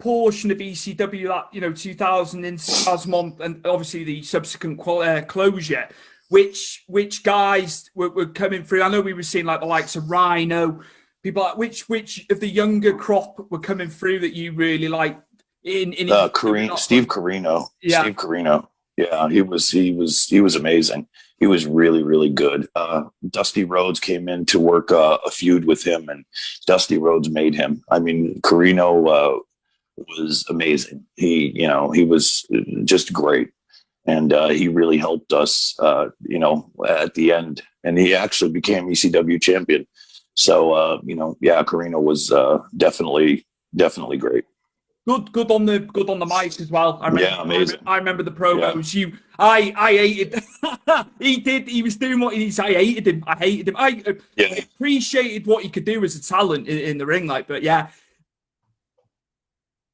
portion of ECW that 2000 in 2001, and obviously the subsequent closure. Which guys were coming through? I know we were seeing like the likes of Rhino, people like which of the younger crop were coming through that you really like in Steve Corino. Yeah. Steve Corino. Yeah, he was amazing. He was really, really good. Dusty Rhodes came in to work a feud with him, and Dusty Rhodes made him. I mean, Corino was amazing. He was just great. And he really helped us, at the end. And he actually became ECW champion. So, Corino was definitely great. Good on the mic as well. Amazing. I remember the promos. Yeah. I hated. He was doing what he needs. I hated him. I appreciated what he could do as a talent in the ring, but yeah.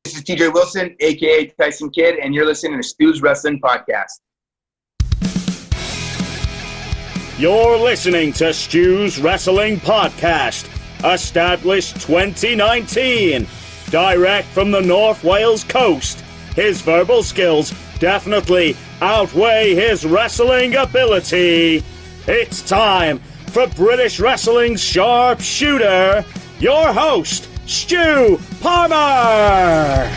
This is TJ Wilson, a.k.a. Tyson Kidd, and you're listening to Stu's Wrestling Podcast. You're listening to Stu's Wrestling Podcast, established 2019. Direct from the North Wales coast. His verbal skills definitely outweigh his wrestling ability. It's time for British Wrestling's sharpshooter, your host, Stu Palmer!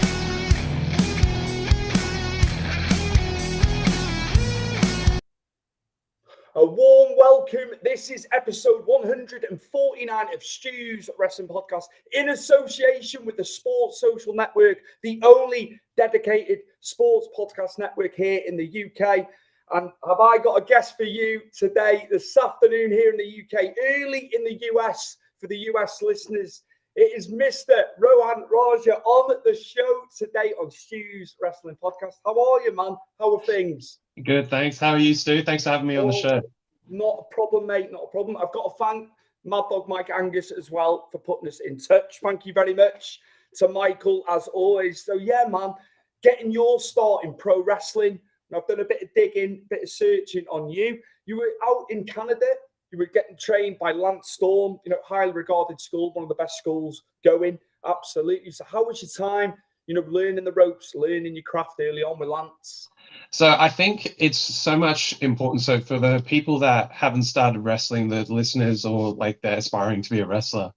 A warm welcome. This is episode 149 of Stu's Wrestling Podcast in association with the Sports Social Network, the only dedicated sports podcast network here in the UK. And have I got a guest for you today, this afternoon here in the UK, early in the US for the US listeners. It is Mr. Rohan Raja on the show today on Stu's Wrestling Podcast. How are you, man? How are things? Good, thanks. How are you, Stu? Thanks for having me on the show. Not a problem, mate. Not a problem. I've got to thank Mad Dog Mike Angus as well for putting us in touch. Thank you very much to Michael, as always. So, yeah, man, getting your start in pro wrestling. And I've done a bit of digging, a bit of searching on you. You were out in Canada. You were getting trained by Lance Storm, highly regarded school, one of the best schools going. Absolutely. So how was your time, learning the ropes, learning your craft early on with Lance? So I think it's so much important. So for the people that haven't started wrestling, the listeners, or like they're aspiring to be a wrestler,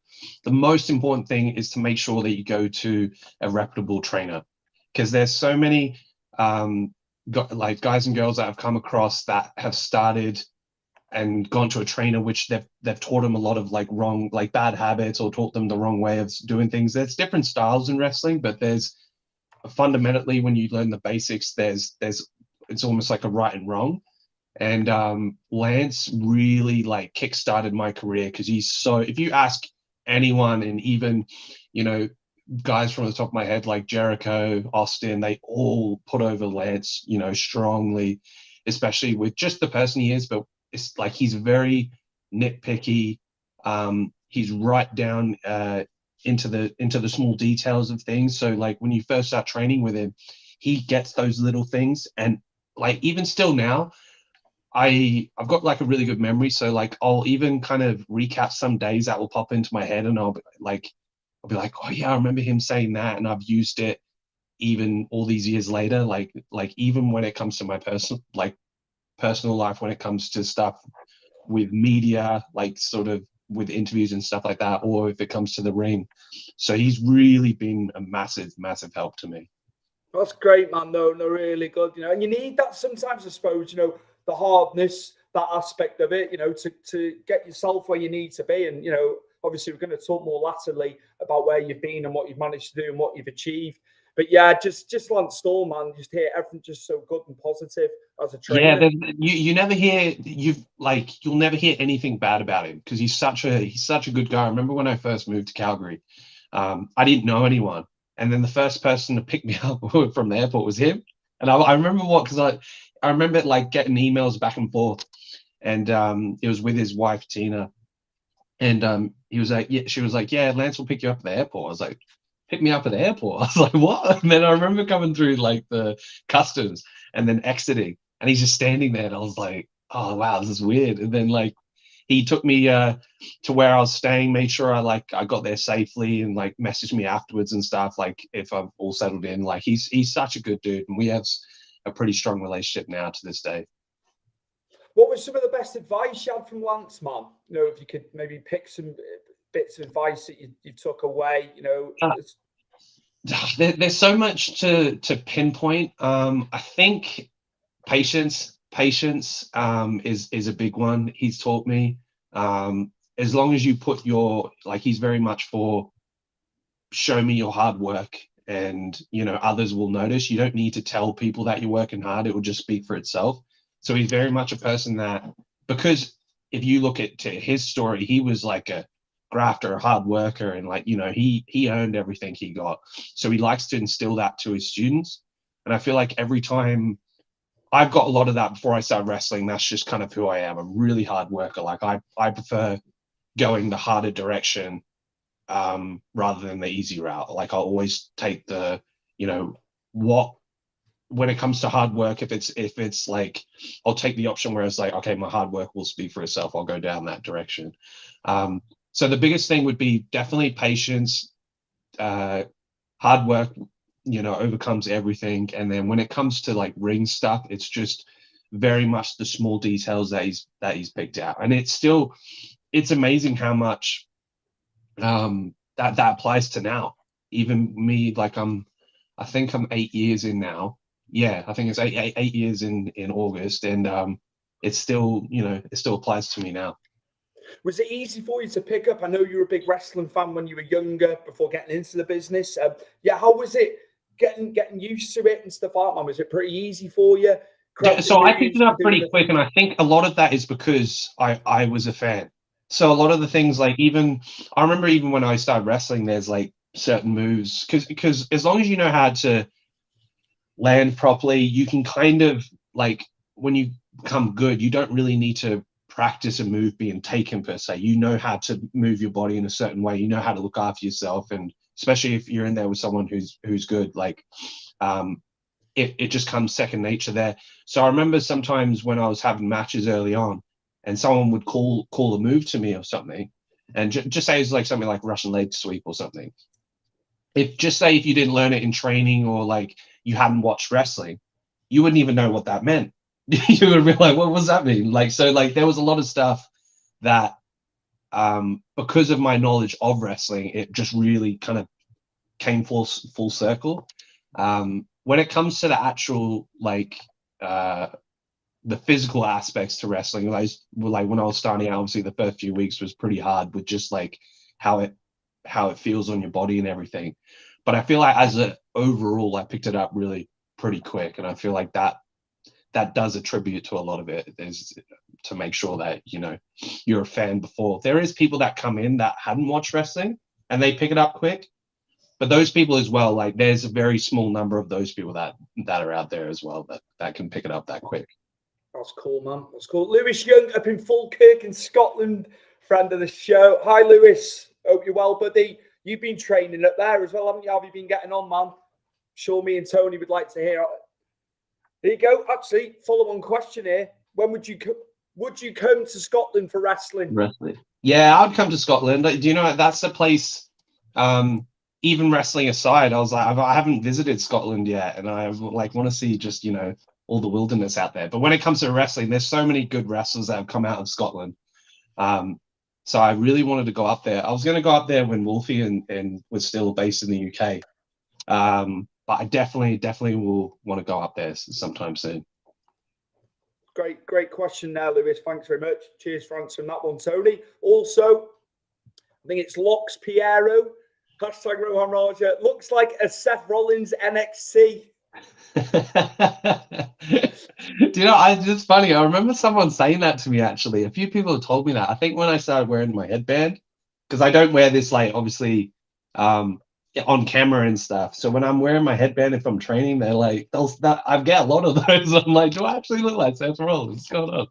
the most important thing is to make sure that you go to a reputable trainer, because there's so many guys and girls that I've come across that have started and gone to a trainer, which they've taught them a lot of wrong, bad habits, or taught them the wrong way of doing things. There's different styles in wrestling, but there's fundamentally, when you learn the basics, it's almost like a right and wrong. And Lance really kickstarted my career, because if you ask anyone, and even, guys from the top of my head, like Jericho, Austin, they all put over Lance, strongly, especially with just the person he is, but it's he's very nitpicky. He's right down into the small details of things. So when you first start training with him, he gets those little things. And even still now, I've got a really good memory. So I'll even kind of recap some days that will pop into my head, and I'll be like, oh yeah, I remember him saying that, and I've used it even all these years later. Even when it comes to my personal life, when it comes to stuff with media, sort of with interviews and stuff like that, or if it comes to the ring. So he's really been a massive help to me. That's great, man. No, really good. And you need that sometimes, I suppose, the hardness, that aspect of it, to get yourself where you need to be. And, obviously we're going to talk more latterly about where you've been and what you've managed to do and what you've achieved. But yeah, just Lance Storm, man, just hear everything just so good and positive as a trainer. Yeah, you never hear you'll never hear anything bad about him, because he's such a good guy. I remember when I first moved to Calgary, I didn't know anyone, and then the first person to pick me up from the airport was him. And I remember because I remember getting emails back and forth, and it was with his wife Tina, and he was like, yeah, she was like, yeah, Lance will pick you up at the airport. I was like, pick me up at the airport? I was like, what? And then I remember coming through the customs and then exiting, and he's just standing there, and I was like, oh wow, this is weird. And then he took me to where I was staying, made sure I got there safely, and like messaged me afterwards and stuff, like if I'm all settled in. Like he's such a good dude, and we have a pretty strong relationship now to this day. What was some of the best advice you had from Lance, man? You know, if you could maybe pick some bits of advice that you took away, you know. There's so much to pinpoint. I think patience is a big one. He's taught me. As long as you put your, like, he's very much for show me your hard work, and you know others will notice. You don't need to tell people that you're working hard. It will just speak for itself. So he's very much a person that, because if you look at his story, he was like a grafter, a hard worker, and like, you know, he earned everything he got. So he likes to instill that to his students. And I feel like every time, I've got a lot of that before I started wrestling. That's just kind of who I am. I'm a really hard worker. Like I prefer going the harder direction rather than the easy route. Like I'll always take the, you know, when it comes to hard work, if it's like, I'll take the option where it's like, okay, my hard work will speak for itself. I'll go down that direction. So the biggest thing would be definitely patience. Hard work, you know, overcomes everything. And then when it comes to like ring stuff, it's just very much the small details that he's picked out. And it's amazing how much that applies to now. Even me, like I think I'm 8 years in now. Yeah, I think it's eight years in August, and it's still, you know, it still applies to me now. Was it easy for you to pick up? I know you were a big wrestling fan when you were younger, before getting into the business. Yeah, how was it getting used to it and stuff like that, man? Was it pretty easy for you? Yeah, so I picked it up pretty quick, and I think a lot of that is because I was a fan. So a lot of the things, like, even I remember even when I started wrestling, there's like certain moves, because as long as you know how to land properly, you can kind of, like, when you become good, you don't really need to practice a move being taken per se. You know how to move your body in a certain way. You know how to look after yourself, and especially if you're in there with someone who's good, like it just comes second nature there. So I remember sometimes when I was having matches early on, and someone would call a move to me or something, and just say it's like something like Russian leg sweep or something. If you didn't learn it in training, or like you hadn't watched wrestling, you wouldn't even know what that meant. You would be like, what does that mean? Like, so like there was a lot of stuff that because of my knowledge of wrestling, it just really kind of came full circle. When it comes to the actual, like, the physical aspects to wrestling, like when I was starting out, obviously the first few weeks was pretty hard with just like how it feels on your body and everything. But I feel like as a overall, I picked it up really pretty quick, and I feel like that does attribute to a lot of it, is to make sure that, you know, you're a fan before. There is people that come in that hadn't watched wrestling and they pick it up quick, but those people as well, like there's a very small number of those people that are out there as well that can pick it up that quick. That's cool, man. That's cool. Lewis Young up in Falkirk in Scotland, friend of the show. Hi, Lewis. Hope you're well, buddy. You've been training up there as well, haven't you? How have you been getting on, man? Sure, me and Tony would like to hear. There you go. Actually, follow-on question here. When would you come to Scotland for wrestling? Yeah, I'd come to Scotland. Do you know, that's the place, even wrestling aside, I was like, I haven't visited Scotland yet, and I like want to see just, you know, all the wilderness out there. But when it comes to wrestling, there's so many good wrestlers that have come out of Scotland. So I really wanted to go up there. I was going to go up there when Wolfie and was still based in the UK. But I definitely will want to go up there sometime soon. Great question there, Lewis. Thanks very much. Cheers for answering that one, Tony. Also, I think it's Locks Piero. Hashtag Rohan Raja. Looks like a Seth Rollins NXT. Do you know, it's funny. I remember someone saying that to me, actually. A few people have told me that. I think when I started wearing my headband, because I don't wear this, like, obviously, on camera and stuff. So when I'm wearing my headband, if I'm training, they're like, I get a lot of those. I'm like, do I actually look like Seth Rollins? What's going on?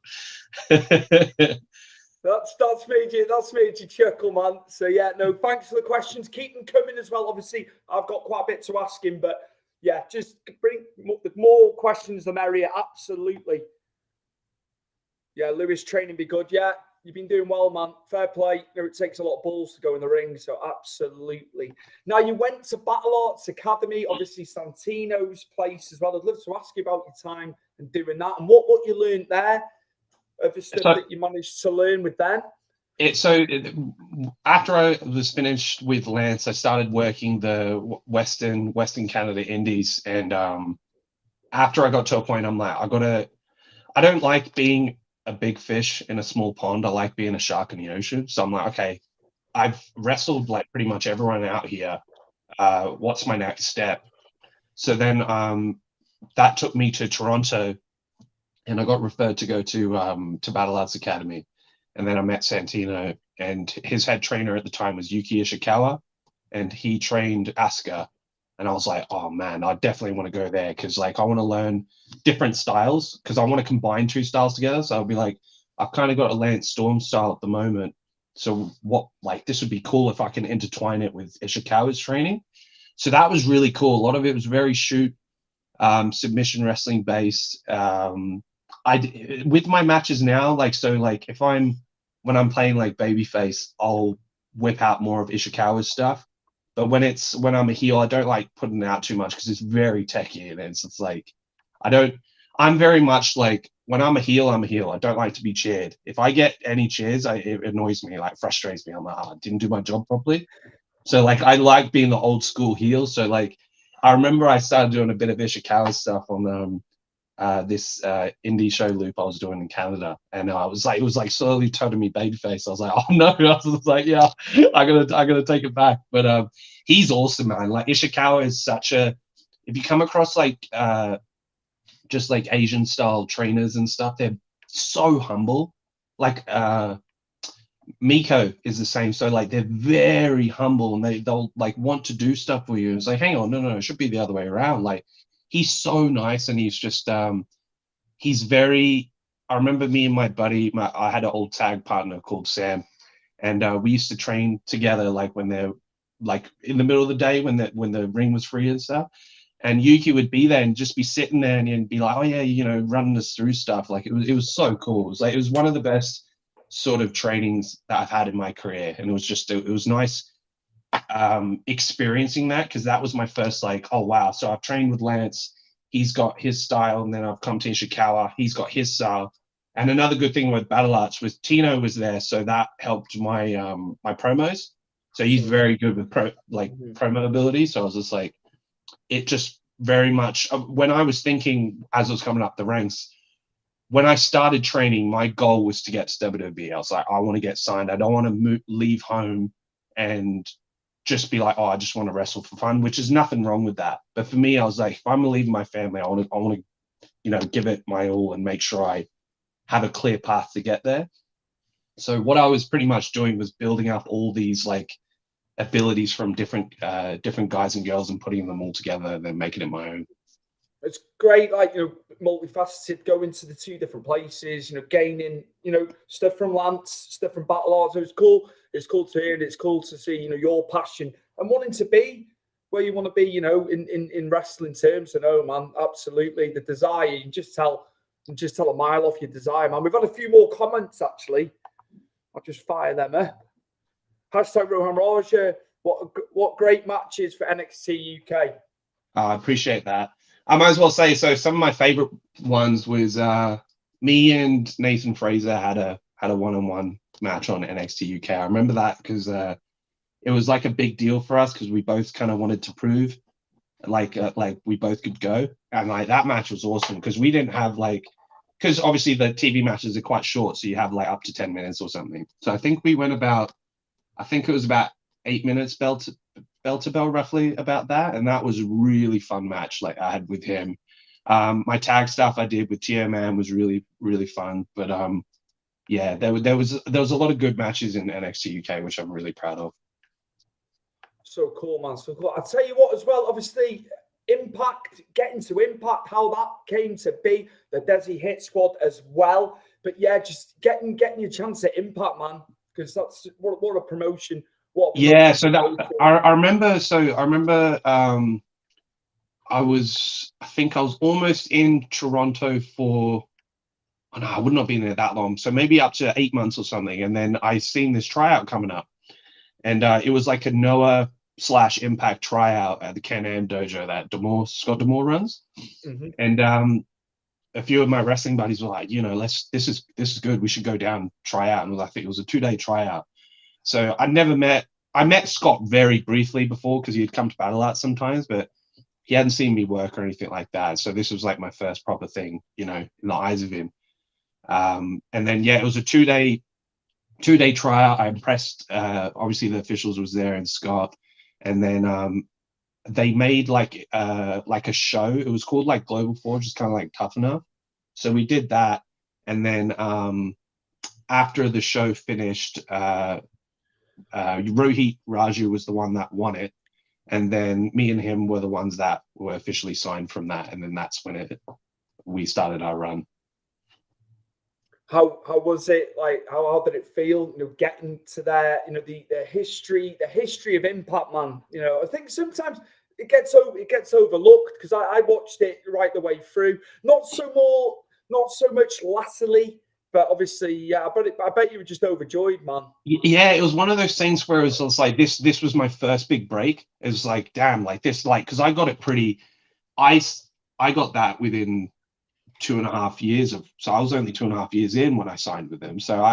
That's made you chuckle, man. So yeah, no, thanks for the questions. Keep them coming as well. Obviously, I've got quite a bit to ask him, but yeah, just bring more questions, the merrier. Absolutely. Yeah, Lewis, training be good. Yeah, You've been doing well, man. Fair play. You know, it takes a lot of balls to go in the ring, so absolutely. Now, you went to Battle Arts Academy, obviously Santino's place as well. I'd love to ask you about your time and doing that and what you learned there, of the stuff that you managed to learn with them. After I was finished with Lance, I started working the Western Canada Indies, and after I got to a point, I'm like, I don't like being a big fish in a small pond. I like being a shark in the ocean. So I'm like, okay, I've wrestled like pretty much everyone out here. What's my next step? So then that took me to Toronto, and I got referred to go to Battle Arts Academy. And then I met Santino, and his head trainer at the time was Yuki Ishikawa, and he trained Asuka. And I was like, oh man, I definitely want to go there, because like I want to learn different styles, because I want to combine two styles together. So I'll be like, I've kind of got a Lance Storm style at the moment. So this would be cool if I can intertwine it with Ishikawa's training. So that was really cool. A lot of it was very submission wrestling based. With my matches now, when I'm playing like babyface, I'll whip out more of Ishikawa's stuff. But when I'm a heel, I don't like putting it out too much, because it's very techy, and it's like I'm very much like, when I'm a heel, I'm a heel. I don't like to be cheered. If I get any cheers, it annoys me, like frustrates me. I'm like, I didn't do my job properly. So like I like being the old school heel. So like I remember I started doing a bit of Ishikawa stuff on this indie show loop I was doing in Canada, and it was like slowly turning me babyface. I was like, oh no. I was like, yeah, I gotta take it back. But he's awesome, man. Like Ishikawa is if you come across like just like Asian style trainers and stuff, they're so humble. Like Miko is the same. So like they're very humble, and they'll like want to do stuff for you. It's like, hang on, no, it should be the other way around. Like he's so nice, and he's just he's very. I remember me and my buddy, I had an old tag partner called Sam, and we used to train together like when they're like in the middle of the day when the ring was free and stuff. And Yuki would be there and just be sitting there and be like, oh yeah, running us through stuff. Like it was so cool. It was one of the best sort of trainings that I've had in my career, and it was nice experiencing that, because that was my first like, oh wow. So I've trained with Lance, he's got his style, and then I've come to Ishikawa, he's got his style. And another good thing with Battle Arts was Tino was there, so that helped my my promos. So he's very good with promo ability. So I was just like, it just very much, when I was thinking as I was coming up the ranks, when I started training, my goal was to get to WWE. I was like, I want to get signed. I don't want to leave home and just be like, oh, I just want to wrestle for fun, which is nothing wrong with that. But for me, I was like, if I'm leaving my family, I want to, give it my all and make sure I have a clear path to get there. So what I was pretty much doing was building up all these like abilities from different guys and girls and putting them all together and then making it my own. It's great, like, multifaceted, going to the two different places, gaining, stuff from Lance, stuff from Battle Arts. So it's cool. It's cool to hear, and it's cool to see, your passion and wanting to be where you want to be, in wrestling terms. So no, man, absolutely. The desire, you can just tell a mile off your desire, man. We've had a few more comments, actually. I'll just fire them up. Hashtag Rohan Raja. What great matches for NXT UK. I appreciate that. I might as well say, so some of my favorite ones was me and Nathan Fraser had a one-on-one match on NXT UK. I remember that because it was like a big deal for us, because we both kind of wanted to prove like we both could go, and like that match was awesome because we didn't have because obviously the TV matches are quite short, so you have like up to 10 minutes or something. So I think we went it was about 8 minutes bell to bell, roughly about that, and that was a really fun match like I had with him. My tag stuff I did with Tio Man was really, really fun, but yeah, there was a lot of good matches in NXT UK, which I'm really proud of. So cool, man. So cool. I'll tell you what as well, obviously, Impact, getting to Impact, how that came to be, the Desi Hit Squad as well. But yeah, just getting your chance at Impact, man, because that's what a promotion. Yeah, so that I remember. I think I was almost in Toronto for, oh no, I would not have been there that long. So maybe up to 8 months or something. And then I seen this tryout coming up. And it was like a Noah/Impact tryout at the Can-Am dojo that Scott D'Amore runs. Mm-hmm. And a few of my wrestling buddies were like, this is good. We should go down, try out. And I think it was a 2-day tryout. So I met Scott very briefly before because he had come to Battle Arts sometimes, but he hadn't seen me work or anything like that. So this was like my first proper thing, in the eyes of him. And then, it was a 2-day tryout. I impressed, obviously the officials was there and Scott. And then they made like a show. It was called like Global Forge. It's kind of like Tough Enough. So we did that. And then after the show finished, Rohan Raja was the one that won it. And then me and him were the ones that were officially signed from that. And then that's when we started our run. How was it like? How did it feel? Getting to there. The history of Impact, man. I think sometimes it gets overlooked because I watched it right the way through. Not so much latterly, but obviously, I bet you were just overjoyed, man. Yeah, it was one of those things where it was just like this was my first big break. It was like, damn, like this, like because I got it pretty. I got that within 2.5 years so I was only 2.5 years in when I signed with them. So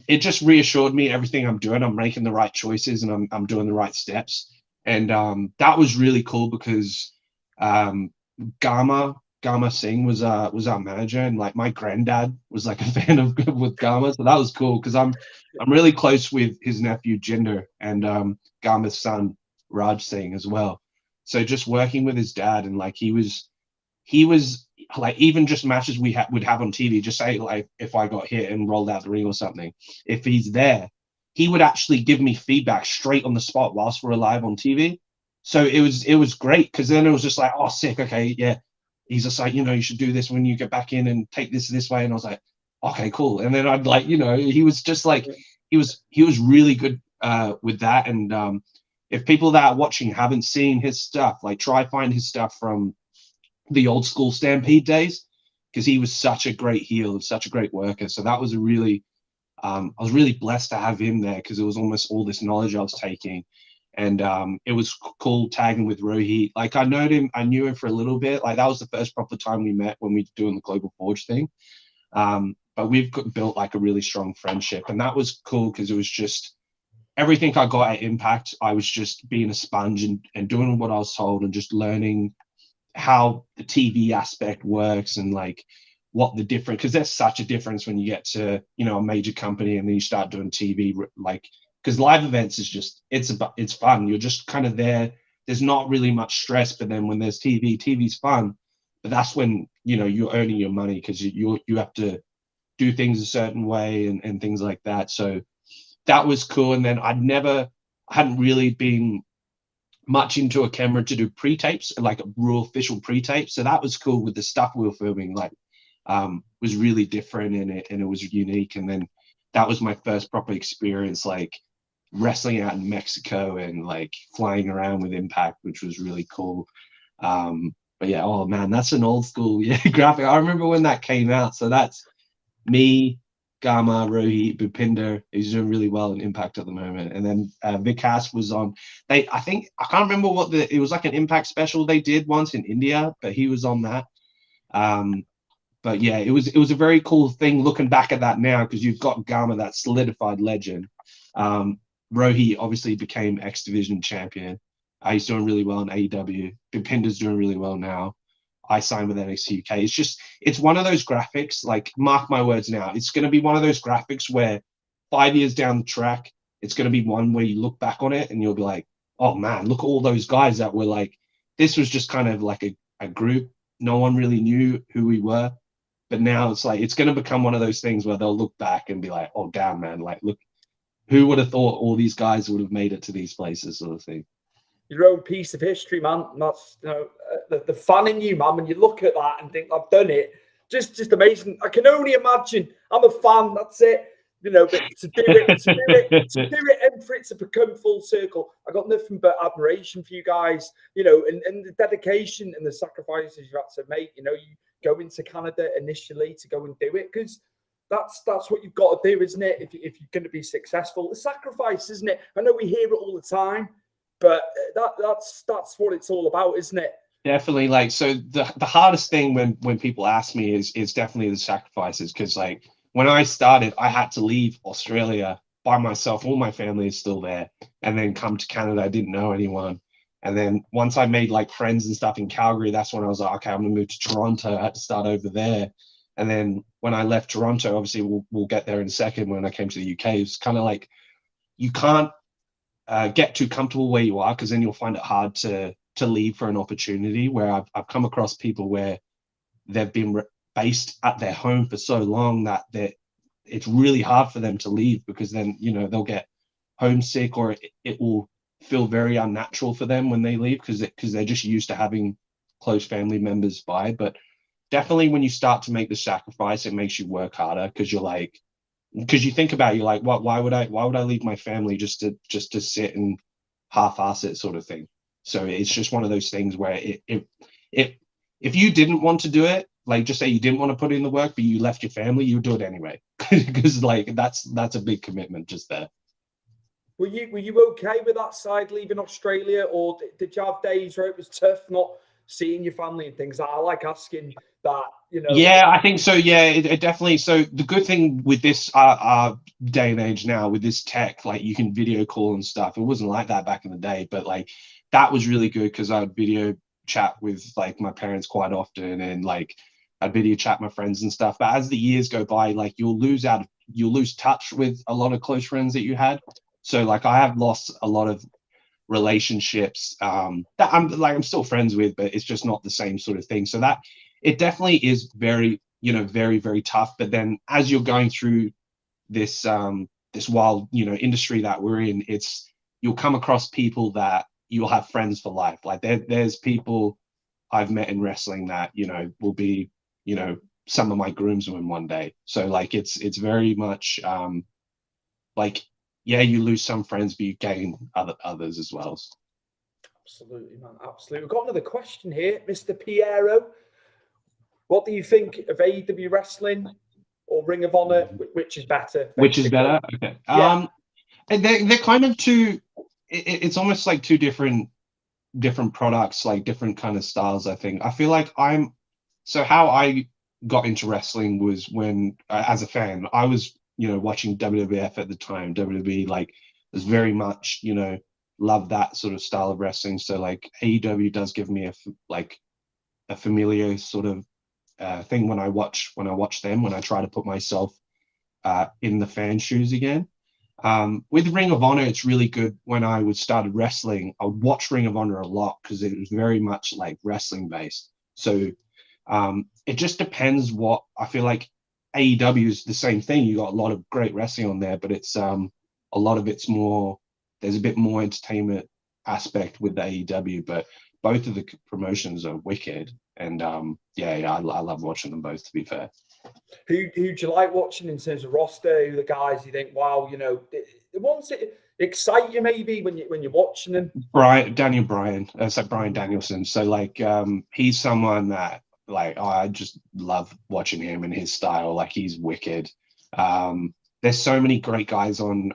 it just reassured me everything I'm doing, I'm making the right choices and I'm doing the right steps. And that was really cool because Gama Singh was our manager, and like my granddad was like a fan with Gama, so that was cool because I'm really close with his nephew Jinder and Gama's son Raj Singh as well. So just working with his dad, and like he was like, even just matches we would have on TV, just say like if I got hit and rolled out the ring or something, if he's there, he would actually give me feedback straight on the spot whilst we're live on TV. So it was great because then it was just like, oh, sick, okay, yeah. He's just like, you should do this when you get back in and take this way. And I was like, okay, cool. And then I'd like, he was just like, he was really good with that. And if people that are watching haven't seen his stuff, like try find his stuff from the old school Stampede days, because he was such a great heel and such a great worker. So that was a really, I was really blessed to have him there because it was almost all this knowledge I was taking. And it was cool tagging with Rohit. Like I knew him for a little bit. Like that was the first proper time we met when we were doing the Global Forge thing. But we've built like a really strong friendship, and that was cool because it was just everything I got at Impact. I was just being a sponge and doing what I was told and just learning how the TV aspect works and like what the difference, because there's such a difference when you get to a major company and then you start doing TV, like because live events is just it's fun. You're just kind of there. There's not really much stress, but then when there's TV's fun. But that's when you're earning your money because you have to do things a certain way and things like that. So that was cool. And then I hadn't really been much into a camera to do pre-tapes, like a real official pre-tape. So that was cool with the stuff we were filming, like was really different in it and it was unique. And then that was my first proper experience, like wrestling out in Mexico and like flying around with Impact, which was really cool. But yeah, oh man, that's an old school graphic. I remember when that came out. So that's me, Gama, Rohit, Bhupinder. He's doing really well in Impact at the moment. And then Vikas was on. I can't remember it was like an Impact special they did once in India, but he was on that. But yeah, it was a very cool thing looking back at that now because you've got Gama, that solidified legend. Rohit obviously became X Division champion. He's doing really well in AEW. Bhupinder's doing really well now. I signed with NXT UK. It's one of those graphics, like mark my words now, it's going to be one of those graphics where 5 years down the track, it's going to be one where you look back on it and you'll be like, oh man, look at all those guys that were like, this was just kind of like a group. No one really knew who we were. But now it's like, it's going to become one of those things where they'll look back and be like, oh damn, man, like, look, who would have thought all these guys would have made it to these places, sort of thing. Your own piece of history, man. That's the fan in you, man. When you look at that and think I've done it, just amazing. I can only imagine. I'm a fan. That's it. you know, but to do it, and for it to become full circle, I got nothing but admiration for you guys, you know, and the dedication and the sacrifices you had to make. You know, you go into Canada initially to go and do it because that's what you've got to do, isn't it? If you're going to be successful, the sacrifice, isn't it? I know we hear it all the time, but that's what it's all about, isn't it? Definitely. Like, so the hardest thing when people ask me is definitely the sacrifices, because like when I started, I had to leave Australia by myself. All my family is still there, and then come to Canada. I didn't know anyone, and then once I made like friends and stuff in Calgary, that's when I was like, okay, I'm gonna move to Toronto. I had to start over there, and then when I left Toronto, obviously we'll get there in a second. When I came to the UK, it's kind of like you can't get too comfortable where you are, because then you'll find it hard to leave for an opportunity. Where I've come across people where they've been based at their home for so long that it's really hard for them to leave, because then, you know, they'll get homesick, or it will feel very unnatural for them when they leave, because they're just used to having close family members by. But definitely when you start to make the sacrifice, it makes you work harder, because you think about it, you're like, why would I leave my family just to sit and half-ass it, sort of thing. So it's just one of those things where if you didn't want to do it, like just say you didn't want to put in the work, but you left your family, you would do it anyway, because like that's a big commitment just there. Were you okay with that side leaving Australia, or did you have days where it was tough not seeing your family and things? I like asking that, you know. Yeah, I think so. Yeah, it definitely. So the good thing with this day and age now, with this tech, like you can video call and stuff. It wasn't like that back in the day, but like that was really good, because I would video chat with like my parents quite often, and like I'd video chat my friends and stuff. But as the years go by, like you'll lose touch with a lot of close friends that you had. So like I have lost a lot of relationships that I'm still friends with, but it's just not the same sort of thing. So that it definitely is very, you know, very, very tough. But then as you're going through this wild, you know, industry that we're in, you'll come across people that you'll have friends for life. Like there's people I've met in wrestling that, you know, will be, you know, some of my groomsmen one day. So like it's very much like, yeah, you lose some friends, but you gain others as well. Absolutely, man. Absolutely. We've got another question here, Mr. Piero. What do you think of AEW wrestling or Ring of Honor? Which is better? Which is better? Okay. Yeah. They're kind of two. It's almost like two different products, like different kind of styles. I think. I feel like how I got into wrestling was when, as a fan, I was, you know, watching WWF at the time. WWE like was very much, you know, love that sort of style of wrestling. So like AEW does give me a familiar sort of thing when I watch them, when I try to put myself in the fan shoes again. With Ring of Honor, it's really good. When I started wrestling, I would watch Ring of Honor a lot, because it was very much like wrestling based. So it just depends what I feel like. AEW is the same thing. You got a lot of great wrestling on there, but it's a lot of it's more, there's a bit more entertainment aspect with the AEW, but both of the promotions are wicked. And I love watching them both, to be fair. Who do you like watching in terms of roster? Who the guys you think, wow, you know, the ones that excite you maybe when you're watching them? Daniel Bryan. It's like Bryan Danielson. So like he's someone that I just love watching him and his style. Like he's wicked. There's so many great guys on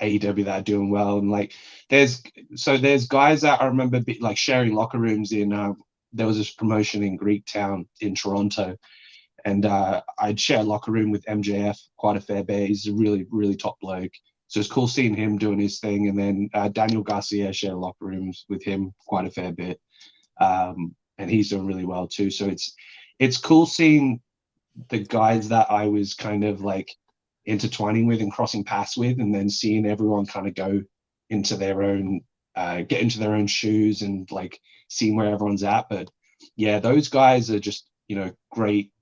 AEW that are doing well, and like there's guys that I remember like sharing locker rooms in. There was this promotion in Greektown in Toronto, and I'd share a locker room with MJF quite a fair bit. He's a really, really top bloke. So it's cool seeing him doing his thing. And then Daniel Garcia shared locker rooms with him quite a fair bit. And he's doing really well too. So it's cool seeing the guys that I was kind of like intertwining with and crossing paths with, and then seeing everyone kind of go into their own, get into their own shoes, and like seeing where everyone's at. But yeah, those guys are just, you know, great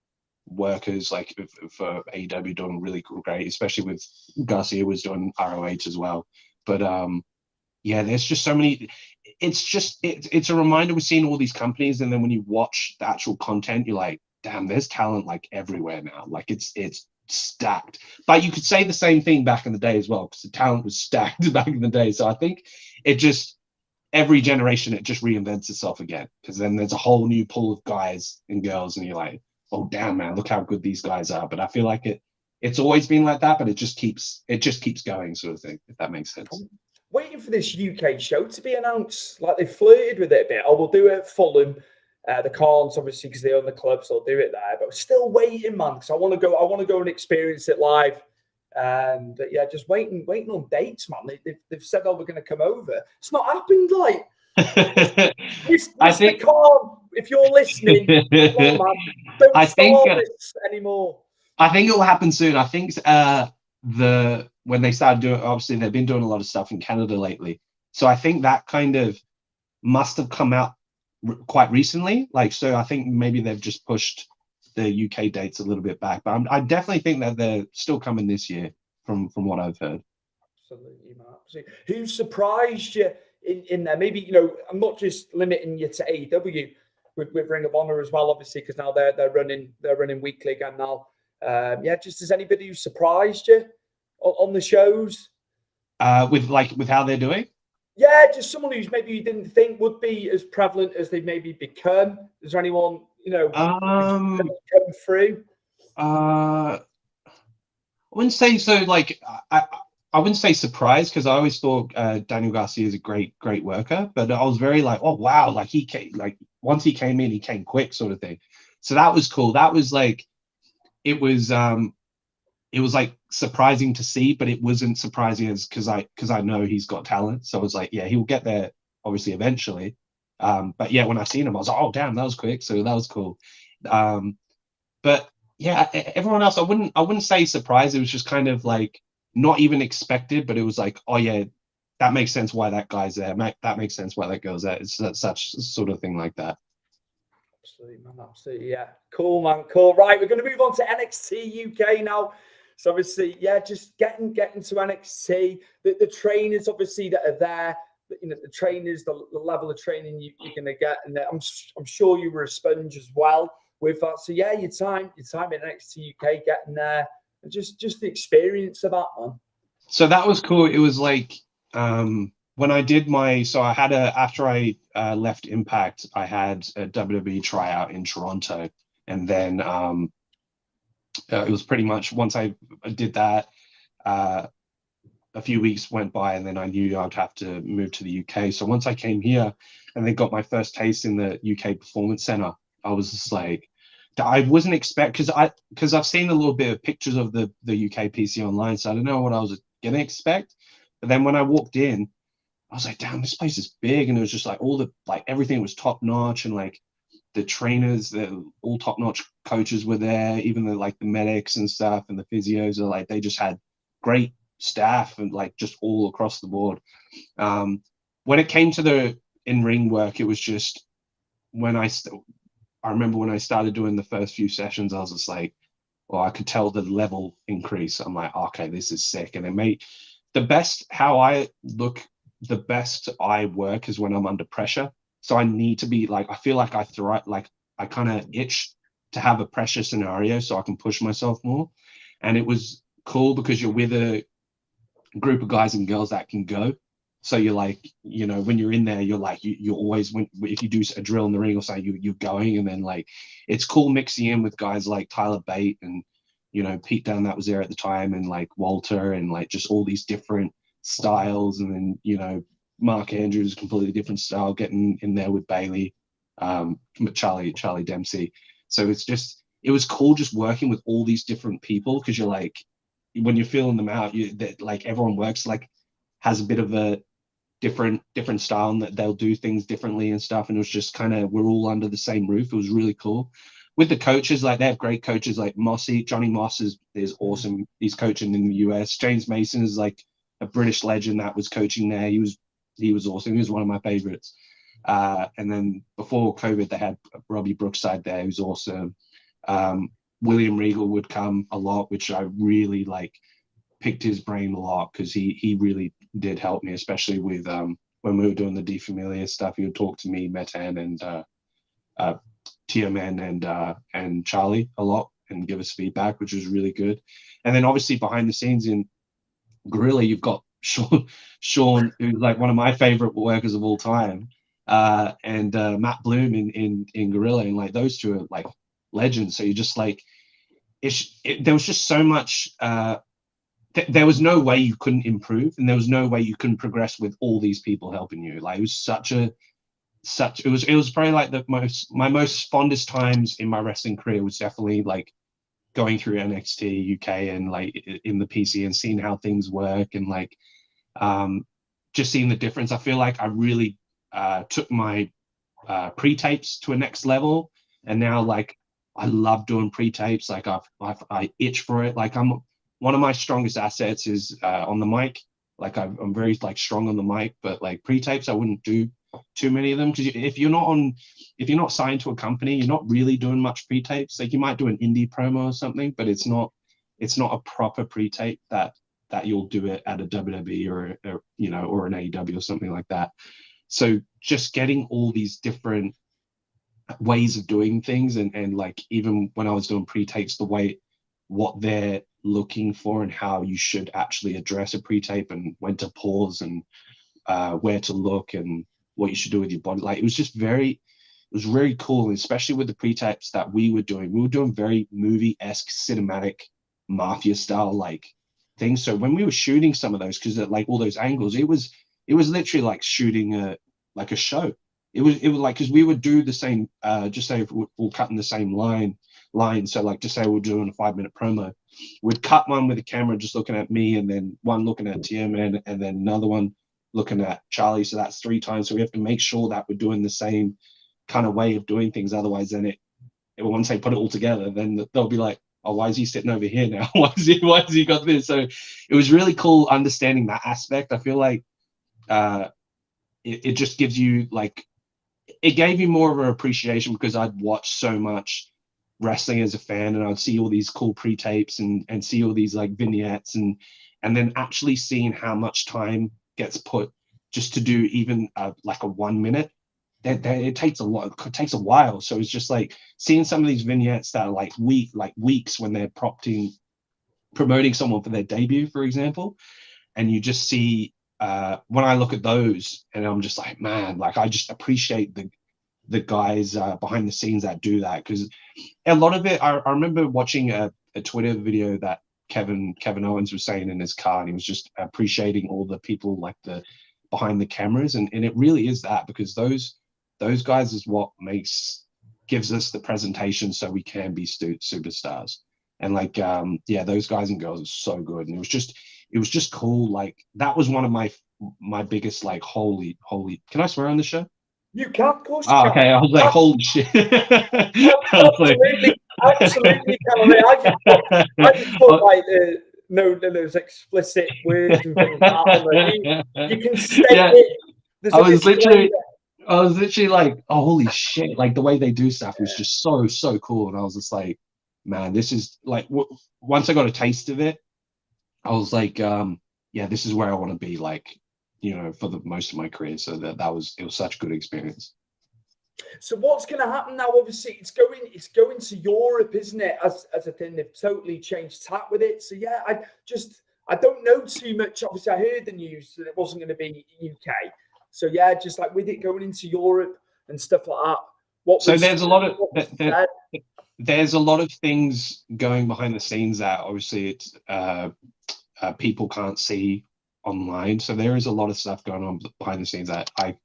workers, like for AEW, doing really great, especially with Garcia was doing ROH as well. But yeah, there's just so many. It's a reminder. We're seeing all these companies, and then when you watch the actual content, you're like, damn, there's talent like everywhere now. Like it's stacked. But you could say the same thing back in the day as well, because the talent was stacked back in the day. So I think it just, every generation, it just reinvents itself again, because then there's a whole new pool of guys and girls, and you're like, oh damn, man, look how good these guys are. But I feel like it's always been like that, but it just keeps going, sort of thing, if that makes sense. Waiting for this UK show to be announced. Like, they flirted with it a bit. Oh, we'll do it at Fulham. The Carns, obviously, because they own the club, so they'll do it there. But we're still waiting, man, because I want to go and experience it live. And yeah, just waiting on dates, man. They've said, oh, we're going to come over. It's not happened. Like, I think, Carn, if you're listening, come on, man, don't start this anymore. I think it will happen soon. I think when they started doing, obviously they've been doing a lot of stuff in Canada lately. So I think that kind of must have come out quite recently. Like, so I think maybe they've just pushed the UK dates a little bit back. But I definitely think that they're still coming this year, from what I've heard. Absolutely, man. Absolutely. Who surprised you in there? Maybe, you know, I'm not just limiting you to AEW with Ring of Honor as well, obviously, because now they're running weekly again now. Yeah, just as anybody who surprised you on the shows, with how they're doing. Yeah, just someone who's maybe you didn't think would be as prevalent as they've maybe become. Is there anyone, you know, come through? I wouldn't say so. Like, I wouldn't say surprised, because I always thought Daniel Garcia is a great worker, but I was very like, oh wow, like he came, like once he came in, he came quick, sort of thing. So that was cool. That was like, it was like surprising to see, but it wasn't surprising as because I know he's got talent. So I was like, yeah, he'll get there obviously eventually. But yeah, when I seen him, I was like, oh damn, that was quick. So that was cool. But yeah, everyone else, I wouldn't say surprised. It was just kind of like not even expected, but it was like, oh yeah, that makes sense why that guy's there. That makes sense why that girl's there. It's such sort of thing like that. Absolutely, man. Absolutely, yeah. Cool, man. Cool. Right, we're going to move on to NXT UK now. So obviously, yeah, just getting to NXT. The trainers, obviously, that are there. You know, the trainers, the level of training you're going to get, and I'm sure you were a sponge as well with that. So yeah, your time in NXT UK, getting there, and just the experience of that, man. So that was cool. It was like when I did after I left Impact, I had a WWE tryout in Toronto, and then it was pretty much once I did that, a few weeks went by, and then I knew I'd have to move to the UK. So once I came here and then got my first taste in the UK Performance Center, I was just like, I wasn't because I've seen a little bit of pictures of the UK PC online, so I don't know what I was gonna expect. But then when I walked in, I was like, damn, this place is big, and it was just like everything was top notch, and like the trainers, all top notch coaches were there, even the medics and stuff, and the physios are like, they just had great staff and like just all across the board. When it came to the in-ring work, it was just when I remember when I started doing the first few sessions, I was just like, well, I could tell the level increase. I'm like, okay, this is sick. And it made the best I work is when I'm under pressure. So I need to be like, I feel like I thrive, like I kind of itch to have a pressure scenario so I can push myself more. And it was cool because you're with a group of guys and girls that can go. So you're like, you know, when you're in there, you're like, you always, if you do a drill in the ring or something, you're going. And then like, it's cool mixing in with guys like Tyler Bate and, you know, Pete Dunne that was there at the time, and like Walter, and like just all these different styles. And then, you know, Mark Andrews, completely different style, getting in there with Bailey, Charlie Dempsey. So it was cool just working with all these different people, because you're like, when you're feeling them out, like everyone works like has a bit of a different style, and that they'll do things differently and stuff. And it was just kind of, we're all under the same roof. It was really cool. With the coaches, like they have great coaches, like Johnny Moss is awesome. He's coaching in the US. James Mason is like a British legend that was coaching there. He was awesome. He was one of my favorites. And then before COVID, they had Robbie Brookside there, who's awesome. William Regal would come a lot, which I really like, picked his brain a lot, because he really did help me, especially with when we were doing the De Familia stuff. He would talk to me, Metan, and Tioman and Charlie a lot, and give us feedback, which was really good. And then obviously behind the scenes in Gorilla, you've got Sean, who's like one of my favorite workers of all time, and Matt Bloom in Gorilla, and like those two are like legends. So you're just like, there was just so much. There was no way you couldn't improve, and there was no way you couldn't progress with all these people helping you. Like it was it was probably like my most fondest times in my wrestling career was definitely like going through NXT UK and like in the PC and seeing how things work, and like just seeing the difference. I feel like I really took my pre-tapes to a next level, and now like I love doing pre-tapes. Like I itch for it. Like one of my strongest assets is on the mic. Like I'm very like strong on the mic, but like pre-tapes I wouldn't do too many of them, because if you're not signed to a company, you're not really doing much pre-tapes. Like you might do an indie promo or something, but it's not a proper pre-tape that you'll do it at a WWE or or an AEW or something like that. So just getting all these different ways of doing things, and like even when I was doing pre-tapes, the way what they're looking for and how you should actually address a pre-tape, and when to pause, and where to look, and what you should do with your body. Like it was very cool, especially with the pre-tapes that we were doing. We were doing very movie-esque, cinematic, mafia style like things. So when we were shooting some of those, because like all those angles, it was literally like shooting a show. It was like, because we would do the same, just say if we're cutting the same line. So like, just say we're doing a 5-minute promo, we'd cut one with the camera just looking at me, and then one looking at Tim, and then another one looking at Charlie. So that's 3 times. So we have to make sure that we're doing the same kind of way of doing things. Otherwise, then once they put it all together, then they'll be like, oh, why is he sitting over here now? why has he got this? So it was really cool understanding that aspect. I feel like it just gives you like, it gave you more of an appreciation, because I'd watched so much wrestling as a fan, and I'd see all these cool pre-tapes and see all these like vignettes, and then actually seeing how much time gets put just to do even like a 1 minute. It takes a lot. It takes a while. So it's just like seeing some of these vignettes that are like weeks when they're promoting someone for their debut, for example, and you just see when I look at those, and I'm just like, man, like I just appreciate the guys behind the scenes that do that, because a lot of it, I remember watching a Twitter video that Kevin Owens was saying in his car, and he was just appreciating all the people like the behind the cameras, and it really is that, because those guys is what gives us the presentation so we can be superstars. And like those guys and girls are so good, and it was just cool. Like that was one of my biggest like holy, can I swear on the show? You can, of course you can. Okay, I was like, holy shit. Absolutely can. I just put like those explicit words and things like that. You can state it. I was literally like, oh, holy shit. Like the way they do stuff was just so cool. And I was just like, man, this is like, once I got a taste of it, I was like, this is where I want to be, like, for the most of my career. So it was such a good experience. So what's going to happen now? Obviously, it's going to Europe, isn't it? As a thing, they've totally changed tack with it. So yeah, I don't know too much. Obviously, I heard the news that it wasn't going to be UK. So yeah, just like with it going into Europe and stuff like that. There's a lot of things going behind the scenes that obviously it's people can't see online. So there is a lot of stuff going on behind the scenes that I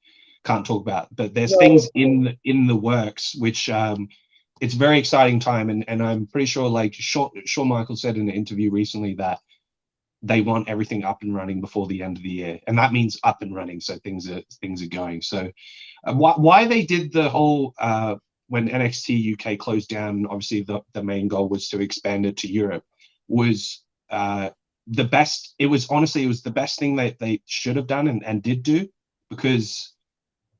can't talk about. But there's things in the works which it's a very exciting time, and I'm pretty sure like Shawn Michaels said in an interview recently that they want everything up and running before the end of the year, and that means up and running. So things are going. So why they did the whole when NXT UK closed down, obviously the main goal was to expand it to Europe, was the best. It was the best thing that they should have done and did do, because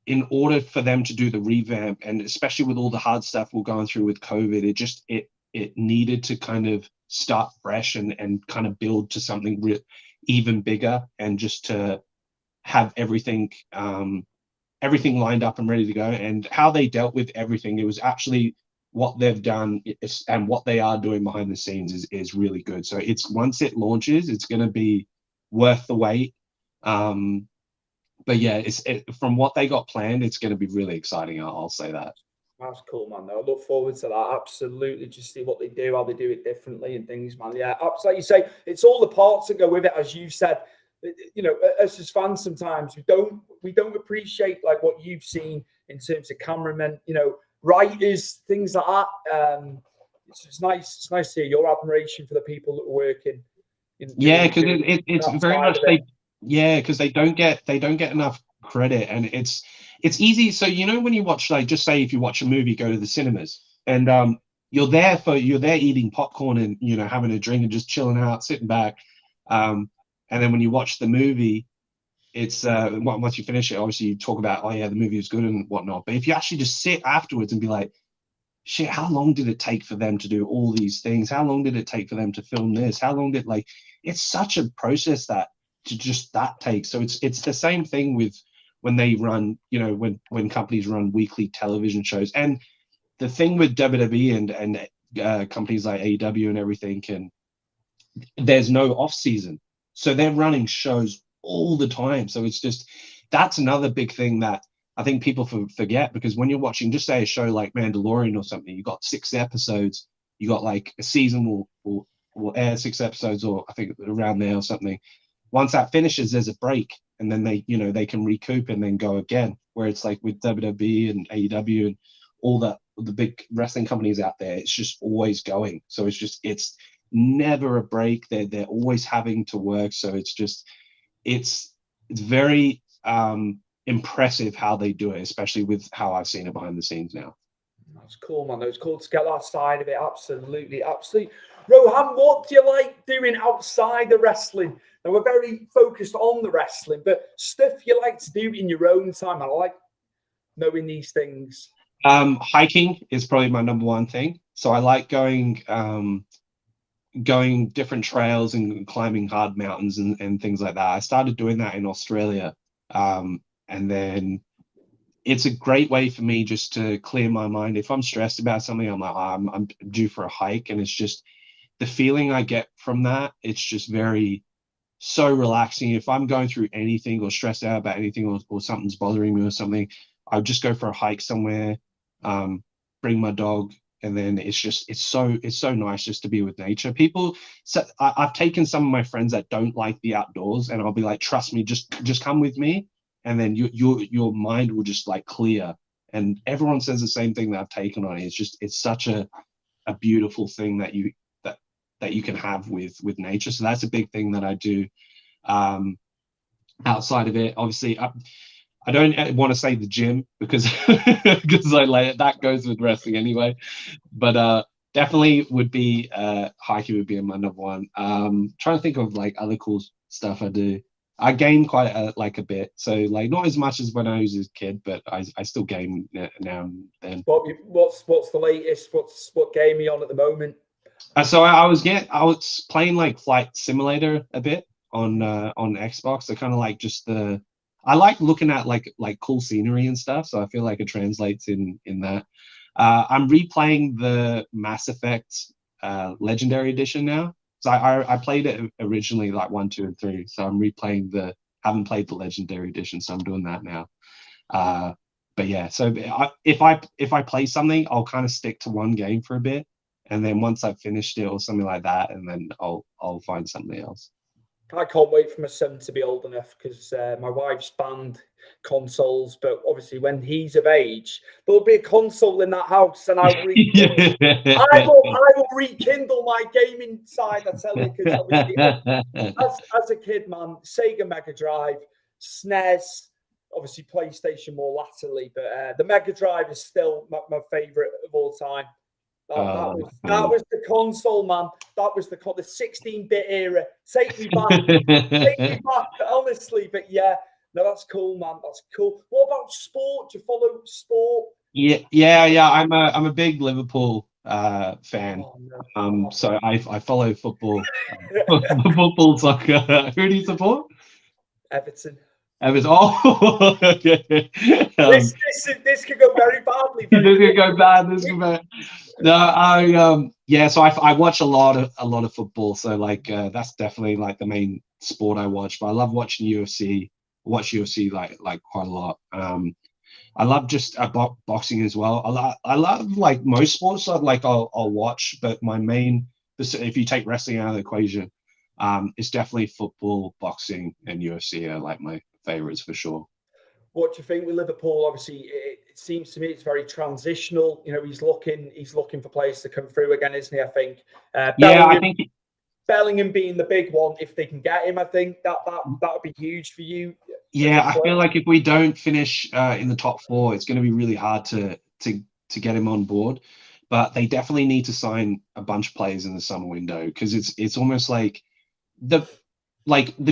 in order for them to do the revamp, and especially with all the hard stuff we're going through with COVID, it needed to kind of start fresh and kind of build to something even bigger, and just to have everything lined up and ready to go. And how they dealt with everything, it was actually what they've done and what they are doing behind the scenes is really good. So it's once it launches, it's going to be worth the wait. But yeah, from what they got planned, it's going to be really exciting. I'll say that. That's cool, man. I look forward to that. Absolutely. Just see what they do, how they do it differently and things, man. Yeah, absolutely. Like you say, it's all the parts that go with it, as you said. You know, as just fans, sometimes we don't appreciate like what you've seen in terms of cameramen, you know, writers, things like that. It's nice. It's nice to hear your admiration for the people that are working. Yeah, because it's very much because they don't get enough credit, and it's easy. So you know, when you watch, like, just say if you watch a movie, go to the cinemas, and you're there eating popcorn and, you know, having a drink and just chilling out, sitting back, and then when you watch the movie, it's once you finish it, obviously you talk about, oh yeah, the movie was good and whatnot. But if you actually just sit afterwards and be like, shit, how long did it take for them to do all these things? How long did it take for them to film this? How long did, like, it's such a process that takes. So it's the same thing with when they run, you know, when companies run weekly television shows. And the thing with WWE and companies like AEW and everything, there's no off season. So they're running shows all the time. So it's just, that's another big thing that I think people forget, because when you're watching, just say a show like Mandalorian or something, you got 6 episodes, you got like a season will air 6 episodes, or I think around there or something. Once that finishes, there's a break, and then they can recoup and then go again. Where it's like with WWE and AEW and all the big wrestling companies out there, it's just always going. So it's never a break. They're always having to work. So it's very impressive how they do it, especially with how I've seen it behind the scenes now. That's cool, man. It's cool to get that side of it. Absolutely. Rohan, what do you like doing outside the wrestling? Now, we're very focused on the wrestling, but stuff you like to do in your own time. I like knowing these things. Hiking is probably my number one thing. So I like going different trails and climbing hard mountains and things like that. I started doing that in Australia. And then it's a great way for me just to clear my mind. If I'm stressed about something, I'm like, I'm due for a hike. And it's just the feeling I get from that. It's just so relaxing. If I'm going through anything or stressed out about anything, or something's bothering me or something, I'll just go for a hike somewhere, bring my dog. And then it's so nice just to be with nature. I've taken some of my friends that don't like the outdoors, and I'll be like, trust me, just come with me. And then your mind will just like clear. And everyone says the same thing that I've taken on it. It's such a beautiful thing that you can have with nature. So that's a big thing that I do. Outside of it, obviously, I don't want to say the gym because that goes with wrestling anyway. But definitely would be hiking would be my number one. Trying to think of like other cool stuff I do. I game quite a bit, so like not as much as when I was a kid, but I still game now and then. What's the latest? What game are you on at the moment? So I was playing like Flight Simulator a bit on Xbox. So kind of like I like looking at like cool scenery and stuff. So I feel like it translates in that. I'm replaying the Mass Effect Legendary Edition now. So I played it originally like 1, 2, and 3. So I'm replaying haven't played the Legendary Edition, so I'm doing that now. But yeah, so if I play something, I'll kind of stick to one game for a bit, and then once I've finished it or something like that, and then I'll find something else. I can't wait for my son to be old enough, because my wife's banned consoles, but obviously when he's of age, there'll be a console in that house, and I'll I will rekindle my gaming side, I tell you, because obviously as a kid, man, Sega Mega Drive, SNES, obviously PlayStation more latterly, but the Mega Drive is still my favorite of all time. That was the console, man. That was the 16-bit era. Take me back, honestly. But yeah, no, that's cool, man. That's cool. What about sport? Do you follow sport? Yeah. I'm a big Liverpool fan. Oh, no. So I follow football, football, soccer. Who do you support? Everton. It was This could go very badly. this could go bad. This could go. No, so I watch a lot of football. So like that's definitely like the main sport I watch. But I love watching UFC. I watch UFC like quite a lot. I love just boxing as well. I love like most sports. I'll watch, but my main, if you take wrestling out of the equation, it's definitely football, boxing, and UFC are like my favorites for sure. What do you think with Liverpool? Obviously, it seems to me it's very transitional. You know, he's looking for players to come through again, isn't he? I think. I think Bellingham being the big one, if they can get him, I think that would be huge for you. Yeah, I feel like if we don't finish in the top 4, it's going to be really hard to get him on board. But they definitely need to sign a bunch of players in the summer window, because it's almost like the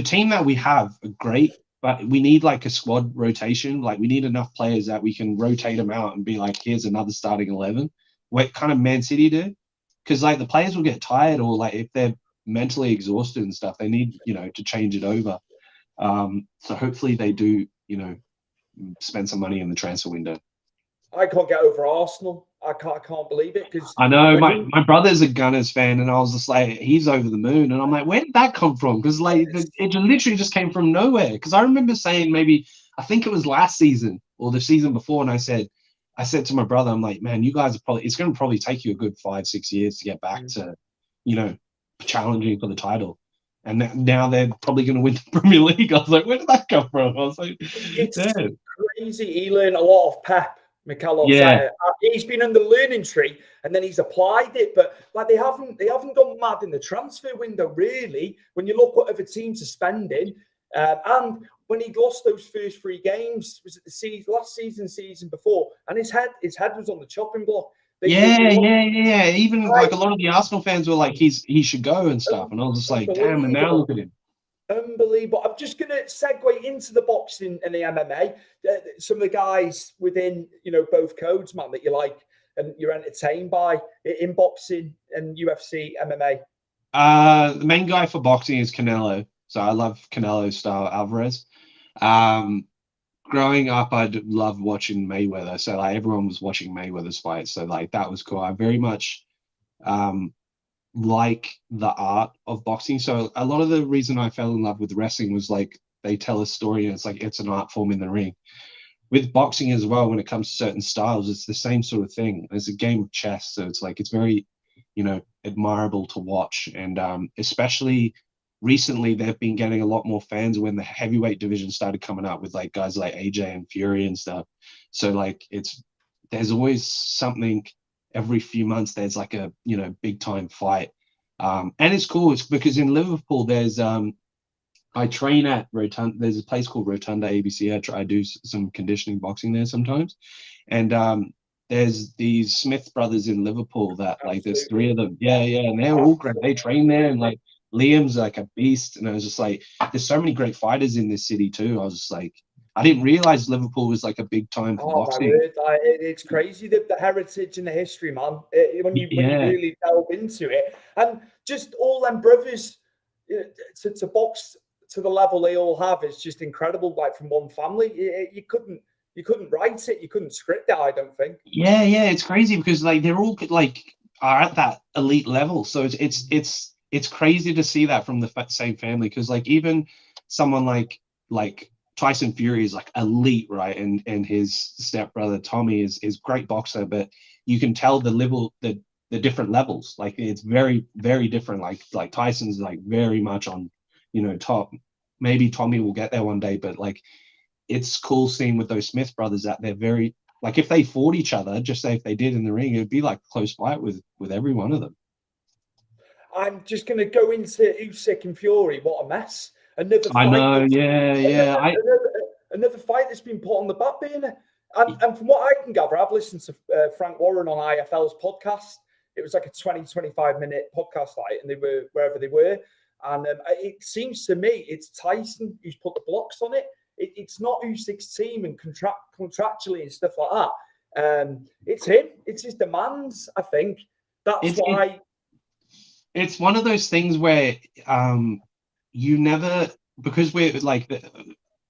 team that we have are great, but we need like a squad rotation. Like we need enough players that we can rotate them out and be like, here's another starting 11. What kind of Man City do? Because like the players will get tired, or like if they're mentally exhausted and stuff, they need to change it over. So hopefully they do spend some money in the transfer window. I can't get over Arsenal. I can't believe it, because I know my brother's a Gunners fan, and I was just like, he's over the moon, and I'm like, where did that come from? Because like it literally just came from nowhere. Because I remember saying, maybe I think it was last season or the season before, and I said to my brother, I'm like, man, you guys are it's going to probably take you a good 5-6 years to get back to challenging for the title. And now they're probably going to win the Premier League. I was like, where did that come from? I was like, it's crazy. He learned a lot of Pep. Mikel Yeah. He's been on the learning tree, and then he's applied it. But like they haven't gone mad in the transfer window, really. When you look what other teams are spending, and when he lost those first 3 games, was it the last season before, and his head was on the chopping block. Yeah. Even like a lot of the Arsenal fans were like, he should go and stuff, and I was just like, damn. And now look at him. Unbelievable. I'm just going to segue into the boxing and the MMA. Some of the guys within, both codes, man, that you like and you're entertained by in boxing and UFC, MMA. The main guy for boxing is Canelo. So I love Canelo style Alvarez. Growing up, I'd love watching Mayweather. So like everyone was watching Mayweather's fights. So like that was cool. I very much like the art of boxing. So a lot of the reason I fell in love with wrestling was like they tell a story, and it's like it's an art form in the ring. With boxing as well, when it comes to certain styles, it's the same sort of thing. It's a game of chess. So it's like it's very, admirable to watch. And especially recently, they've been getting a lot more fans when the heavyweight division started coming up with like guys like AJ and Fury and stuff. So like there's always something. Every few months there's like a big time fight, and it's cool. It's because in Liverpool there's I train at Rotunda. There's a place called Rotunda ABC. I do some conditioning boxing there sometimes, and there's these Smith brothers in Liverpool that like there's 3 of them. Yeah, and they're all great. They train there, and like Liam's like a beast, and I was just like, there's so many great fighters in this city too. I was just like, I didn't realize Liverpool was like a big time for boxing. My word. It's crazy, the heritage and the history, man. When you really delve into it, and just all them brothers to box to the level they all have is just incredible. Like from one family, you couldn't write it, you couldn't script it. I don't think. Yeah, it's crazy because like they're all like are at that elite level. So it's crazy to see that from the same family, because like even someone like Tyson Fury is like elite, right? And his stepbrother Tommy is great boxer, but you can tell the different levels. Like it's very, very different. Like Tyson's like very much on, top. Maybe Tommy will get there one day, but like it's cool seeing with those Smith brothers that they're very like, if they fought each other, just say if they did in the ring, it'd be like a close fight with every one of them. I'm just going to go into Usyk and Fury. What a mess. Another fight. I know, yeah. Another fight that's been put on the back burner. And from what I can gather, I've listened to Frank Warren on IFL's podcast. It was like a 20-25 minute podcast fight, and they were wherever they were. And it seems to me it's Tyson who's put the blocks on it. It's not Usyk's team and contractually and stuff like that. It's him. It's his demands, I think. That's why. It's one of those things where you never, because we're like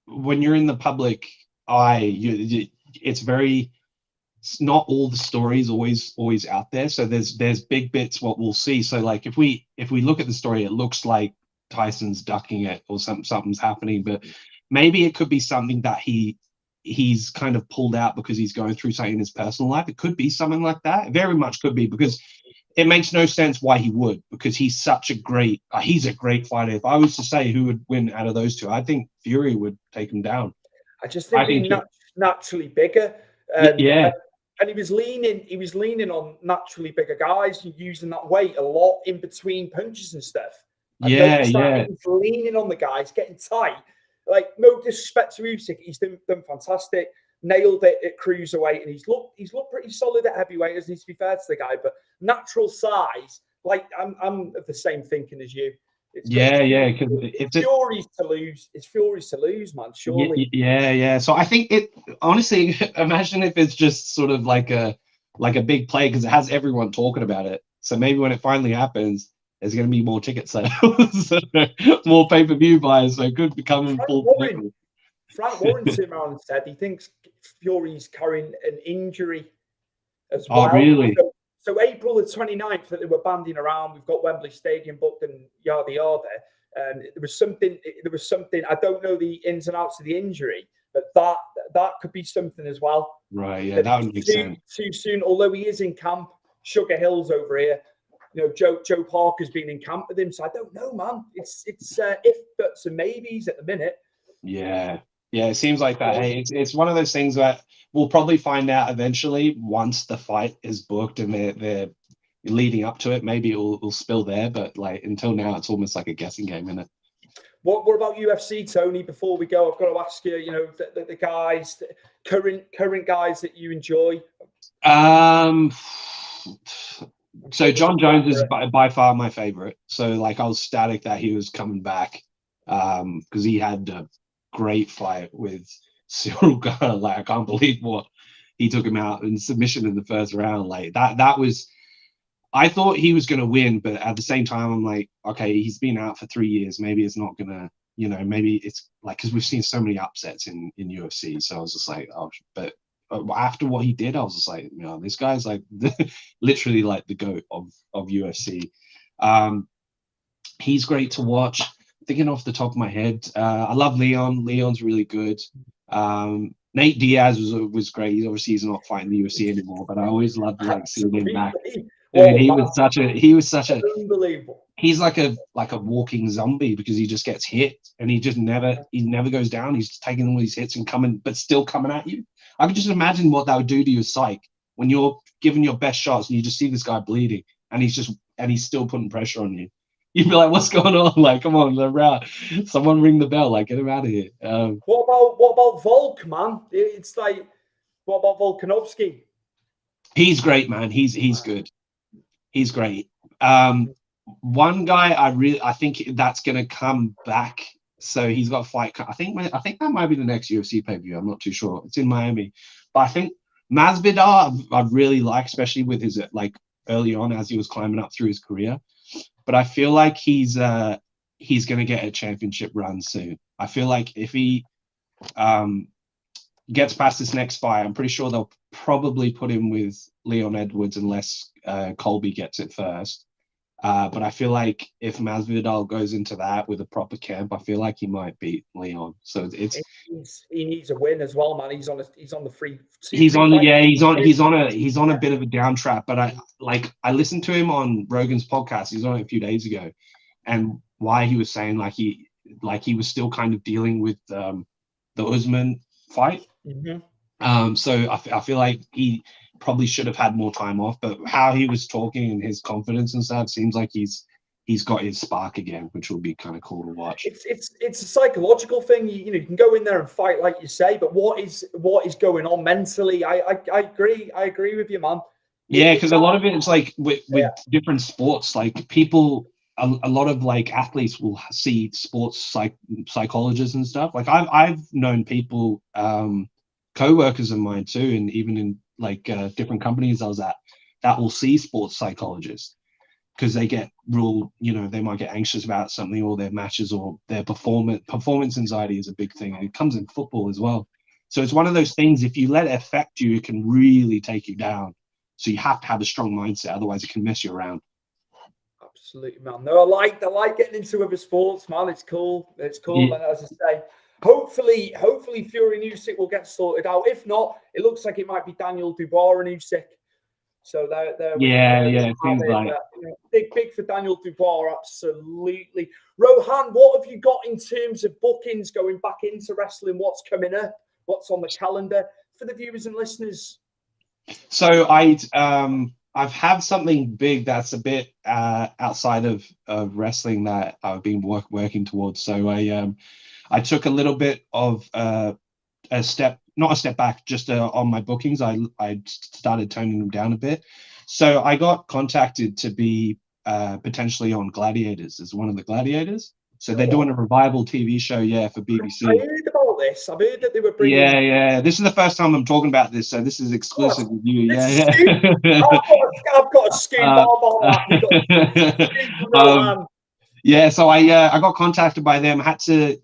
when you're in the public eye, it's not all the stories always out there. So there's big bits what we'll see. So like if we look at the story, it looks like Tyson's ducking it or something's happening, but maybe it could be something that he's kind of pulled out because he's going through something in his personal life. It could be something like that. It very much could be, because it makes no sense why he would, because he's a great fighter. If I was to say who would win out of those two, I think Fury would take him down. I just think he's naturally bigger. Yeah. And he was leaning on naturally bigger guys, using that weight a lot in between punches and stuff. He was leaning on the guys, getting tight. Like, no disrespect to Usyk, he's done fantastic. Nailed it at cruiserweight, and he's looked pretty solid at heavyweight. It needs to be fair to the guy, but natural size, like I'm of the same thinking as you. Because Fury's to lose. It's Fury's to lose, man. Surely. Yeah. So I think honestly, imagine if it's just sort of like a big play, because it has everyone talking about it. So maybe when it finally happens, there's going to be more ticket sales, more pay-per-view buyers. So it could become Frank Warren came around and said he thinks Fury's carrying an injury as well. Oh, really? So April the 29th that they were banding around, we've got Wembley Stadium booked and yada yada. And there was something. I don't know the ins and outs of the injury, but that could be something as well. Right. Yeah, that would make sense. Too soon, although he is in camp. Sugar Hill's over here. You know, Joe Parker's been in camp with him, so I don't know, man. It's if buts and maybes at the minute. Yeah, it seems like that. Hey, it's one of those things that we'll probably find out eventually once the fight is booked and they're leading up to it. Maybe it'll spill there, but like until now, it's almost like a guessing game, isn't it? What about UFC, Tony? Before we go, I've got to ask you. You know, the guys, current guys that you enjoy. So John Jones is by far my favorite. So like I was ecstatic that he was coming back because he had a great fight with Cyril Gane. Like I can't believe what he took him out in submission in the first round. Like that was, I thought he was going to win, but at the same time I'm like, okay, he's been out for 3 years. Maybe it's not going to, maybe it's like, because we've seen so many upsets in UFC. So I was just like, oh, but after what he did, I was just like, this guy's like literally like the GOAT of UFC. He's great to watch. Thinking off the top of my head, I love Leon. Leon's really good. Nate Diaz was great. He's not fighting the UFC anymore, but I always loved like seeing him back. Dude, he was such a unbelievable. He's like a walking zombie because he just gets hit and he never goes down. He's just taking all these hits and but still coming at you. I could just imagine what that would do to your psyche when you're giving your best shots and you just see this guy bleeding and he's still putting pressure on you. You'd be like, what's going on? Like, come on, they're out. Someone ring the bell. Like, get him out of here. What about Volk, man? It's like, what about Volkanovski? He's great, man. He's good. He's great. One guy I think that's gonna come back. So he's got a fight. I think that might be the next UFC pay-per-view. I'm not too sure. It's in Miami, but I think Masvidal I really like, especially with his like early on as he was climbing up through his career. But I feel like he's gonna get a championship run soon. I feel like if he gets past this next fight, I'm pretty sure they'll probably put him with Leon Edwards unless Colby gets it first. But I feel like if Masvidal goes into that with a proper camp, I feel like he might beat Leon. So he needs a win as well, man. He's on the free. He's on a bit of a down trap. But I listened to him on Rogan's podcast. He was on it a few days ago, and why he was saying like he was still kind of dealing with the Usman fight. Mm-hmm. So I feel like he probably should have had more time off, but how he was talking and his confidence and stuff seems like he's got his spark again, which will be kind of cool to watch. It's a psychological thing. You can go in there and fight like you say, but what is going on mentally? I agree with you, man. Yeah, because a lot of it is like with different sports, like people. A lot of like athletes will see sports psychologists and stuff. Like I've known people, co-workers of mine too, and even in like different companies I was at, that will see sports psychologists. because they get real, they might get anxious about something or their matches or their performance anxiety is a big thing, and it comes in football as well. So it's one of those things, if you let it affect you, it can really take you down. So you have to have a strong mindset, otherwise it can mess you around. Absolutely, man. No, I like getting into other sports, man. It's cool. It's cool. Yeah. And as I say, hopefully Fury and Usyk will get sorted out. If not, it looks like it might be Daniel Dubois and Usyk. So there it seems like big for Daniel Dubois, absolutely. Rohan, what have you got in terms of bookings going back into wrestling? What's coming up? What's on the calendar for the viewers and listeners? So I've had something big that's a bit outside of wrestling that I've been working towards. So I took a little bit of not a step back, just on my bookings. I started toning them down a bit. So I got contacted to be potentially on Gladiators as one of the Gladiators. So they're doing a revival TV show, for BBC. I heard about this. I've heard that they were bringing. Yeah. This is the first time I'm talking about this, so this is exclusive with you. I've got a scoop about that. So I got contacted by them. I had to,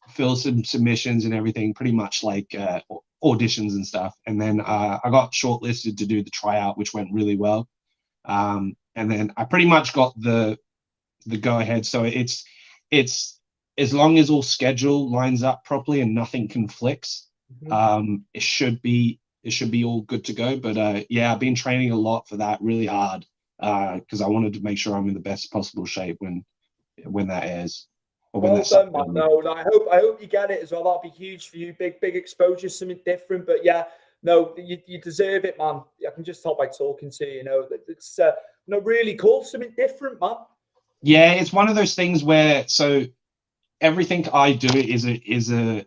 fill some submissions and everything, pretty much like auditions and stuff. And then I got shortlisted to do the tryout, which went really well. And then I pretty much got the go ahead. So it's as long as all schedule lines up properly and nothing conflicts, it should be all good to go. But I've been training a lot for that, really hard, because I wanted to make sure I'm in the best possible shape when that airs. Well done, man. No, I hope you get it as well. That'll be huge for you. Big exposure, something different. But you deserve it, man. I can just tell by talking to you. It's really cool, something different, man. Yeah, it's one of those things where everything I do is a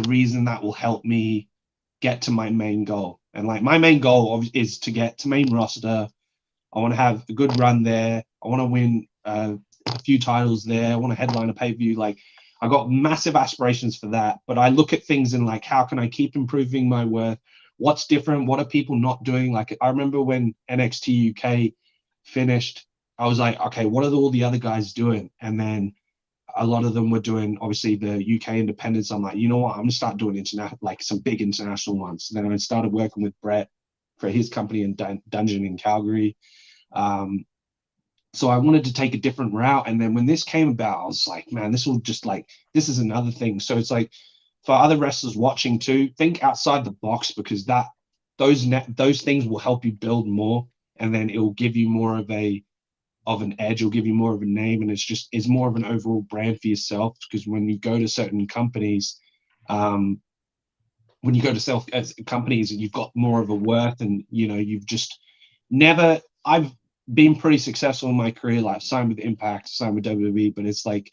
reason that will help me get to my main goal. And like my main goal is to get to main roster. I want to have a good run there. I want to win a few titles there. I want to headline a pay-per-view. Like, I got massive aspirations for that. But I look at things and like, how can I keep improving my worth? What's different? What are people not doing? Like, I remember when NXT UK finished, I was like, okay, what are all the other guys doing? And then a lot of them were doing, obviously, the UK independents. I'm like, you know what? I'm gonna start doing some big international ones. Then I started working with Brett for his company in Dungeon in Calgary. So I wanted to take a different route. And then when this came about, I was like, man, this is another thing. So it's like, for other wrestlers watching too, think outside the box, because those things will help you build more, and then it will give you more of an edge. It'll give you more of a name, and it's more of an overall brand for yourself. Because when you go to certain companies, companies, you've got more of a worth, and you've just never. I've been pretty successful in my career, like signed with Impact, signed with WWE, but it's like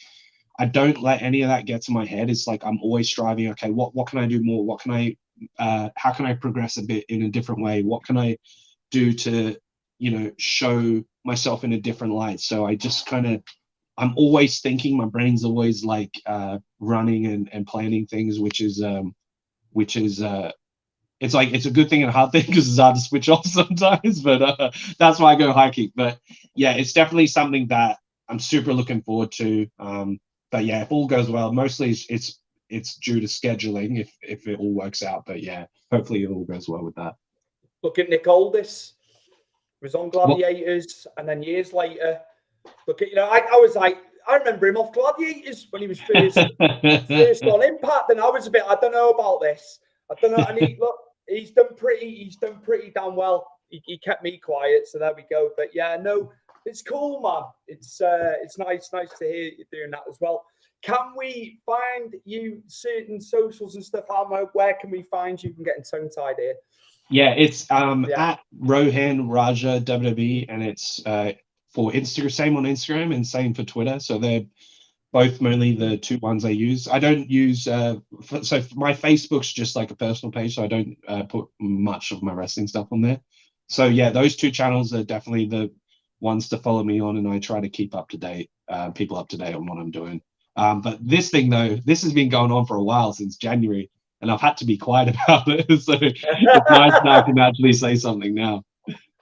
I don't let any of that get to my head. It's like I'm always striving. Okay, what can I do more? What can I? How can I progress a bit in a different way? What can I do to show myself in a different light? So I just I'm always thinking. My brain's always like running and planning things, which is it's like, it's a good thing and a hard thing because it's hard to switch off sometimes, but that's why I go hiking. But yeah, it's definitely something that I'm super looking forward to. But yeah, if all goes well, mostly it's due to scheduling if it all works out. But yeah, hopefully it all goes well with that. Look at Nick Aldis. He was on Gladiators, and then years later, look at, I was like, I remember him off Gladiators when he was first on Impact, and I was a bit, I don't know about this. I don't know. And he's done pretty damn well. He kept me quiet, so there we go. But yeah, no, it's cool, man. It's nice to hear you doing that as well. Can we find you certain socials and stuff? Where can we find you? I'm getting tongue tied here. Yeah, it's at Rohan Raja WWE, and it's for Instagram, same on Instagram and same for Twitter. So they're both mainly the two ones I use. I don't use so my Facebook's just like a personal page, so I don't put much of my wrestling stuff on there. So yeah, those two channels are definitely the ones to follow me on, and I try to keep people up to date on what I'm doing. But this thing though, this has been going on for a while, since January, and I've had to be quiet about it. So it's nice now I can actually say something now.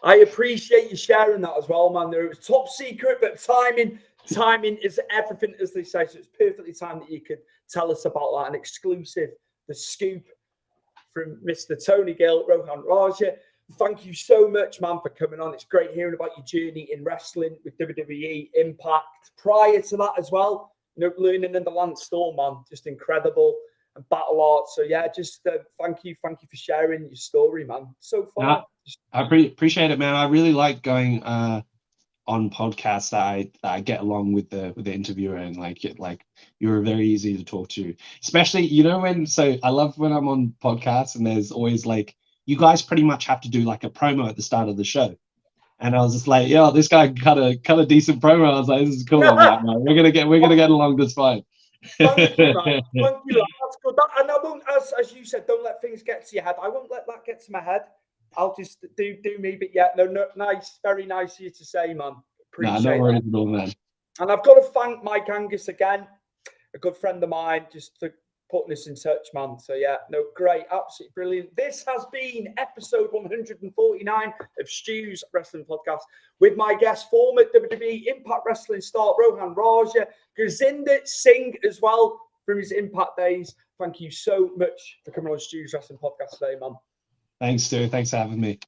I appreciate you sharing that as well, man. It was top secret, but timing is everything, as they say. So it's perfectly timed that you could tell us about that, an exclusive, the scoop from Mr. Tony Gill, Rohan Raja. Thank you so much, man, for coming on. It's great hearing about your journey in wrestling with WWE Impact. Prior to that as well, learning in the Lance Storm, man, just incredible. And battle art. So yeah, just thank you for sharing your story, man. So far, I appreciate it, man. I really like going on podcasts that I get along with the interviewer, and like you're very easy to talk to. Especially I love when I'm on podcasts and there's always like you guys pretty much have to do like a promo at the start of the show. And I was just like, yo, this guy cut a decent promo. I was like, this is cool. I'm like, man, we're gonna get along just fine. Thank you, man. Thank you. That's good. And I won't, as you said, don't let things get to your head. I won't let that get to my head. I'll just do me. But yeah, no, nice, very nice of you to say, man. Appreciate no worries that. at all, man. And I've got to thank Mike Angus again, a good friend of mine, just for putting us in touch, man. So yeah, no, great, absolutely brilliant. This has been episode 149 of Stu's Wrestling Podcast with my guest, former WWE Impact Wrestling star Rohan Raja, Gurzinder Singh as well from his Impact days. Thank you so much for coming on Stu's Wrestling Podcast today, man. Thanks, Stu. Thanks for having me.